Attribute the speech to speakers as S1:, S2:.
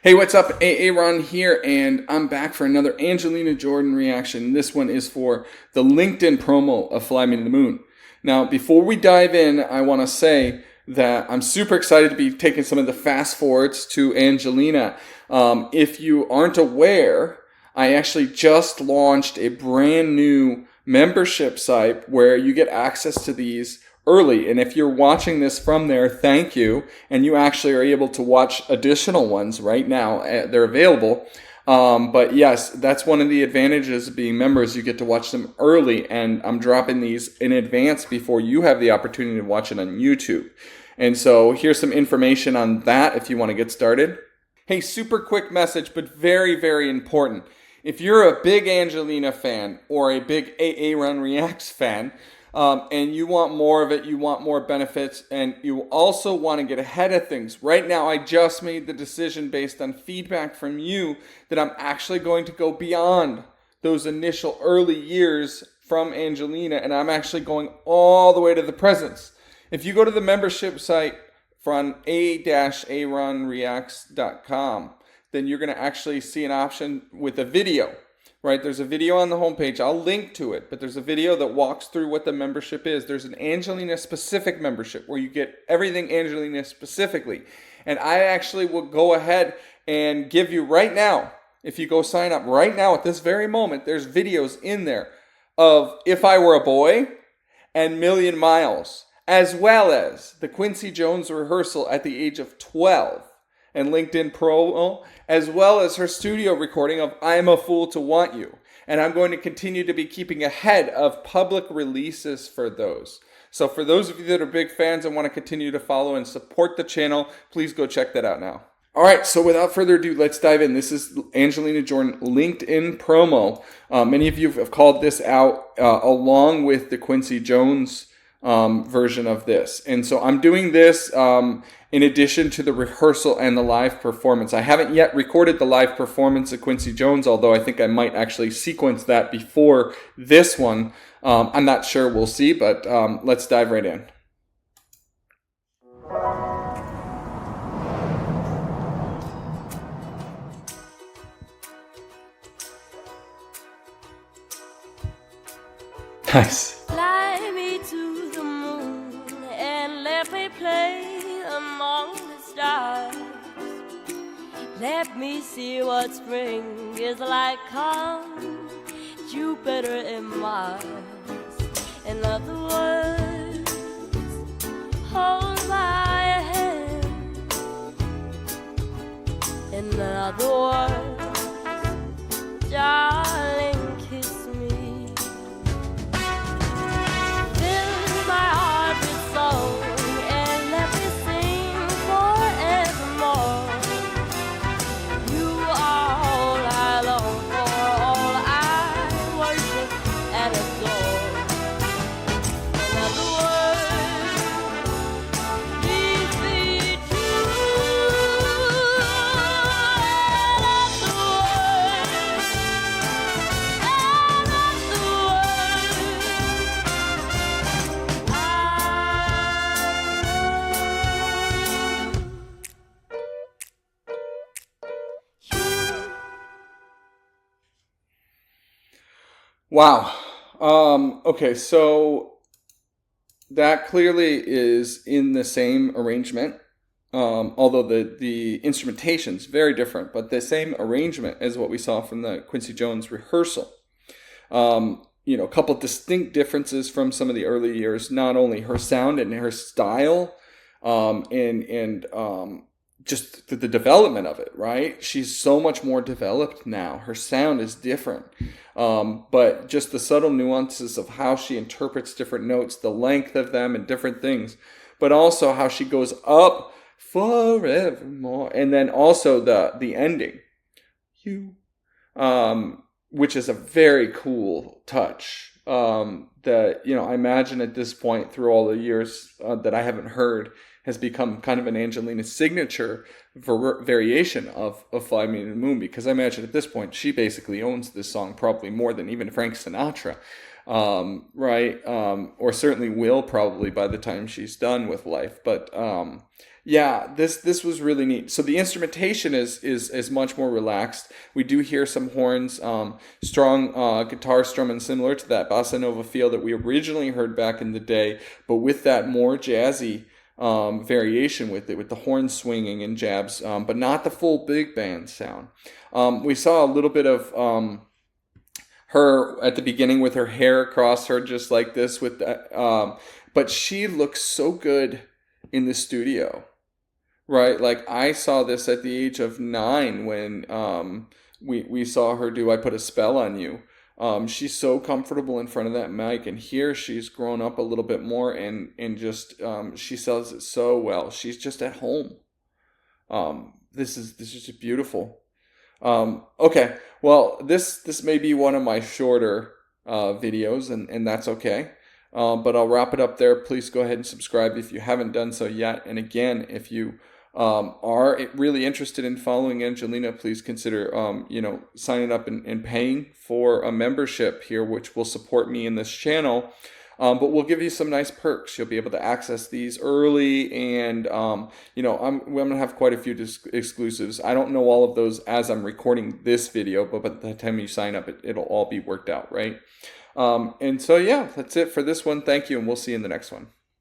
S1: Hey, what's up? A-Aron here, and I'm back for another Angelina Jordan reaction. This one is for the LinkedIn promo of Fly Me to the Moon. Now, before we dive in, I want to say that I'm super excited to be taking some of the fast forwards to Angelina. If you aren't aware, I actually just launched a brand new membership site where you get access to these early. And if you're watching this from there, thank you. And you actually are able to watch additional ones right now. They're available. But yes, that's one of the advantages of being members. You get to watch them early, and I'm dropping these in advance before you have the opportunity to watch it on YouTube. And so here's some information on that if you want to get started. Hey, super quick message, but very, very important. If you're a big Angelina fan or a big A-Aron Reacts fan, and you want more of it, you want more benefits, and you also want to get ahead of things. Right now, I just made the decision based on feedback from you that I'm actually going to go beyond those initial early years from Angelina, and I'm actually going all the way to the presents. If you go to the membership site from a-aronreacts.com, then you're going to actually see an option with a video. Right, there's a video on the homepage. I'll link to it, but there's a video that walks through what the membership is. There's an Angelina specific membership where you get everything Angelina specifically. And I actually will go ahead and give you right now, if you go sign up right now at this very moment, there's videos in there of If I Were a Boy and Million Miles, as well as the Quincy Jones rehearsal at the age of 12. And LinkedIn promo, as well as her studio recording of I'm a Fool to Want You. And I'm going to continue to be keeping ahead of public releases for those. So for those of you that are big fans and want to continue to follow and support the channel, please go check that out now. All right, so without further ado, let's dive in. This is Angelina Jordan LinkedIn promo. Many of you have called this out along with the Quincy Jones version of this. And so I'm doing this in addition to the rehearsal and the live performance. I haven't yet recorded the live performance of Quincy Jones, although I think I might actually sequence that before this one. I'm not sure. We'll see, but let's dive right in. Nice.
S2: Fly me to the moon and let me play among the stars. Let me see what spring is like on Jupiter and Mars. In other words, hold my hand. In other words, darling, kiss me.
S1: Wow. Okay, so that clearly is in the same arrangement, although the instrumentation's very different, but the same arrangement as what we saw from the Quincy Jones rehearsal. A couple distinct differences from some of the early years, not only her sound and her style, and just the development of it, right? She's so much more developed now. Her sound is different. But just the subtle nuances of how she interprets different notes, the length of them and different things, but also how she goes up forevermore. And then also the ending, which is a very cool touch. That, I imagine at this point through all the years that I haven't heard, has become kind of an Angelina signature variation of Fly Me to the Moon, because I imagine at this point she basically owns this song probably more than even Frank Sinatra, right? Or certainly will probably by the time she's done with life. But Yeah, this was really neat. So the instrumentation is much more relaxed. We do hear some horns, strong guitar strumming similar to that bossa nova feel that we originally heard back in the day, but with that more jazzy variation with it, with the horns swinging and jabs, but not the full big band sound. We saw a little bit of her at the beginning with her hair across her, just like this with that. But she looks so good in the studio. Right, like I saw this at the age of 9 when we saw her do "I Put a Spell on You." She's so comfortable in front of that mic, and here she's grown up a little bit more, and just she sells it so well. She's just at home. This is just beautiful. Okay, well this may be one of my shorter videos, and that's okay. But I'll wrap it up there. Please go ahead and subscribe if you haven't done so yet. And again, if you are really interested in following Angelina, please consider signing up and paying for a membership here, which will support me in this channel. But we'll give you some nice perks. You'll be able to access these early, and I'm gonna have quite a few exclusives. I don't know all of those as I'm recording this video, but by the time you sign up, it'll all be worked out, right? And so yeah, that's it for this one. Thank you, and we'll see you in the next one.